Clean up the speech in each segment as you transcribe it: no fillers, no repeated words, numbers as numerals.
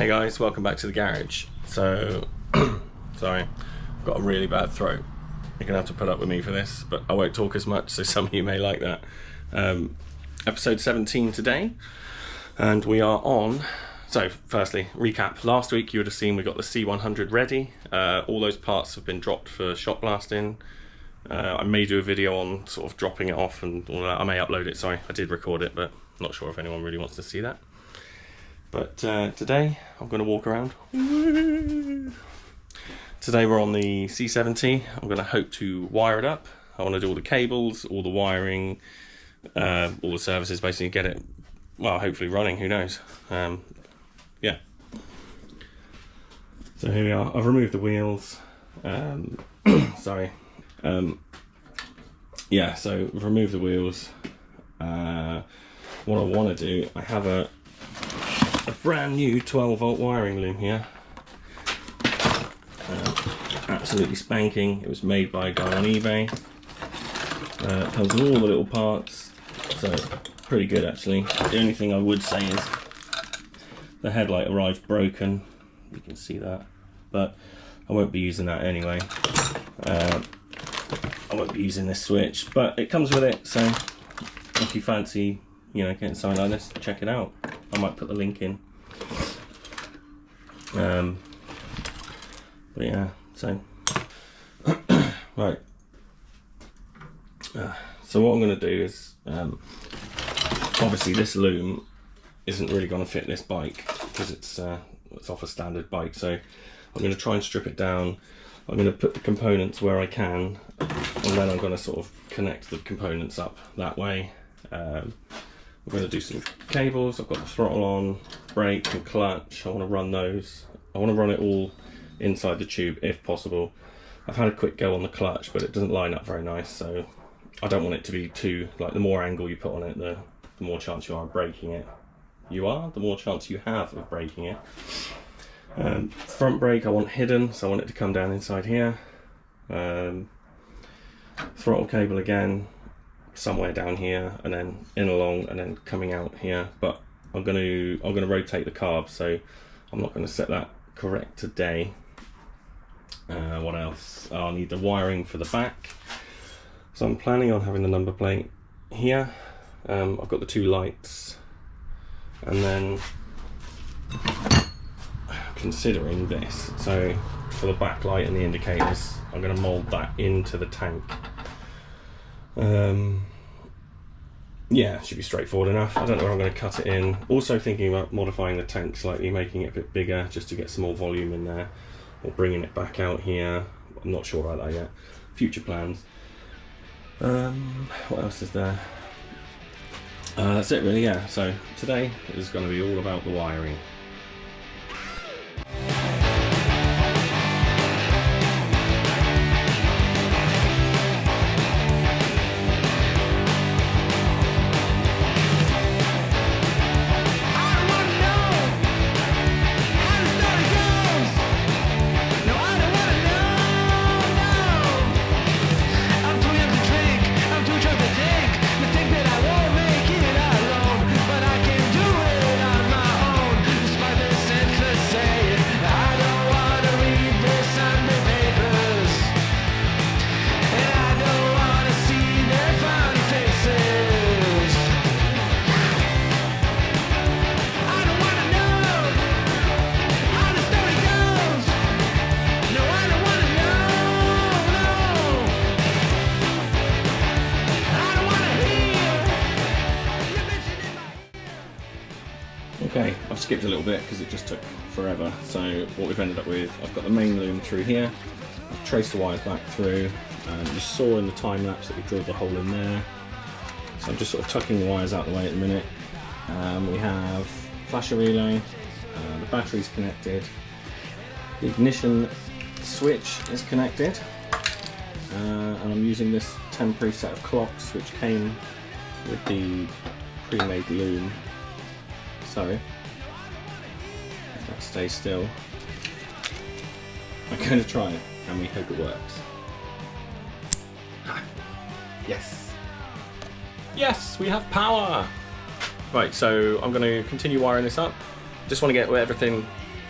guys, welcome back to the garage. So, sorry, I've got a really bad throat. You're gonna have to put up with me for this, but I won't talk as much, so some of you may like that. Episode 17 today, and we are on. So, firstly, recap. Last week you would have seen we got the C100 ready. All those parts have been dropped for shot blasting. I may do a video on sort of dropping it off and all that. I may upload it, sorry, I did record it, but not sure if anyone really wants to see that. But today I'm going to walk around. Today we're on the C70. I'm going to hope to wire it up. I want to do all the cables, all the wiring, all the services, basically get it, well, hopefully running, who knows. Yeah. So here we are. I've removed the wheels. Sorry. Yeah, so I've removed the wheels. What I want to do, I have a brand new 12-volt wiring loom here. Absolutely spanking. It was made by a guy on eBay. It comes with all the little parts, so pretty good actually. The only thing I would say is the headlight arrived broken. You can see that, but I won't be using that anyway. I won't be using this switch, but it comes with it, so if you fancy, you know, getting something like this, check it out. I might put the link in. But yeah, so right. So what I'm going to do is, obviously this loom isn't really going to fit this bike because it's off a standard bike. So I'm going to try and strip it down. I'm going to put the components where I can, and then I'm going to sort of connect the components up that way. I'm going to do some cables. I've got the throttle on, brake and clutch. I want to run those. I want to run it all inside the tube if possible. I've had a quick go on the clutch, but it doesn't line up very nice, so I don't want it to be too, like, the more angle you put on it, the more chance you are of breaking it. The more chance you have of breaking it. Front brake I want hidden, so I want it to come down inside here. Throttle cable again, somewhere down here, and then in along, and then coming out here. But I'm gonna rotate the carb, so I'm not going to set that correct today. What else? I'll need the wiring for the back, so I'm planning on having the number plate here. I've got the two lights, and then considering this, so for the backlight and the indicators, I'm going to mould that into the tank. Yeah, it should be straightforward enough. I don't know where I'm going to cut it in. Also thinking about modifying the tank slightly, making it a bit bigger just to get some more volume in there, or bringing it back out here. I'm not sure about that yet. Future plans. What else is there? That's it really, yeah. So today is going to be all about the wiring. Okay, I've skipped a little bit because it just took forever. So what we've ended up with, I've got the main loom through here. I've traced the wires back through. You saw in the time lapse that we drilled the hole in there. So I'm just sort of tucking the wires out the way at the minute. We have flasher relay, the battery's connected, the ignition switch is connected, and I'm using this temporary set of clocks which came with the pre-made loom. So, if that stays still, I'm going to try it and we hope it works. Yes! Yes, we have power! Right, so I'm going to continue wiring this up. Just want to get everything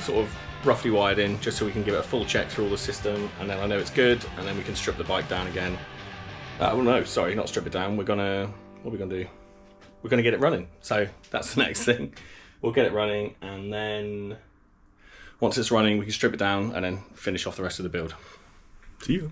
sort of roughly wired in just so we can give it a full check through all the system, and then I know it's good, and then we can strip the bike down again. Well, no, sorry, not strip it down. What are we gonna do? We're gonna get it running. So that's the next thing. We'll get it running, and then once it's running, we can strip it down and then finish off the rest of the build. See you.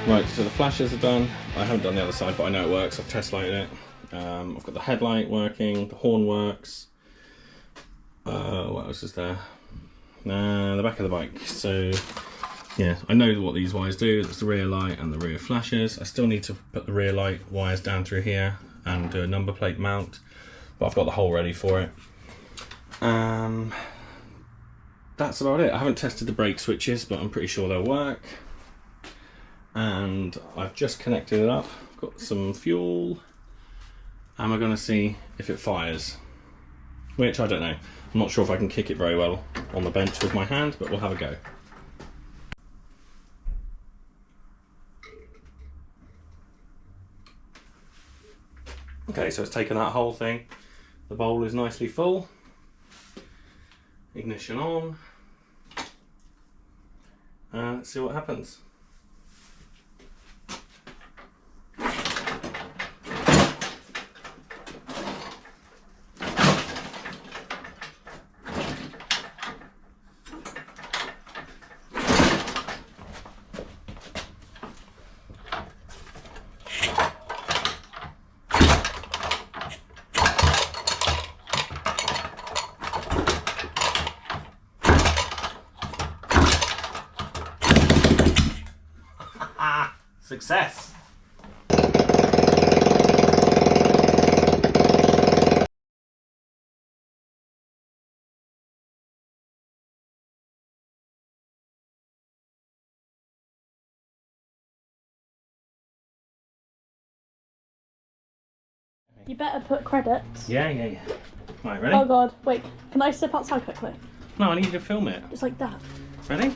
Right, so the flashes are done. I haven't done the other side, but I know it works. I've test lighted it. I've got the headlight working, the horn works. What else is there? The back of the bike. So yeah, I know what these wires do. It's the rear light and the rear flashes. I still need to put the rear light wires down through here and do a number plate mount, but I've got the hole ready for it. That's about it. I haven't tested the brake switches, but I'm pretty sure they'll work. And I've just connected it up. I've got some fuel, and we're going to see if it fires, which I don't know. I'm not sure if I can kick it very well on the bench with my hand, but we'll have a go. Okay, so it's taken that whole thing. The bowl is nicely full. Ignition on. Let's see what happens. Success! You better put credits. Yeah. Right, ready? Oh god, wait, can I step outside quickly? No, I need you to film it. Just like that. Ready?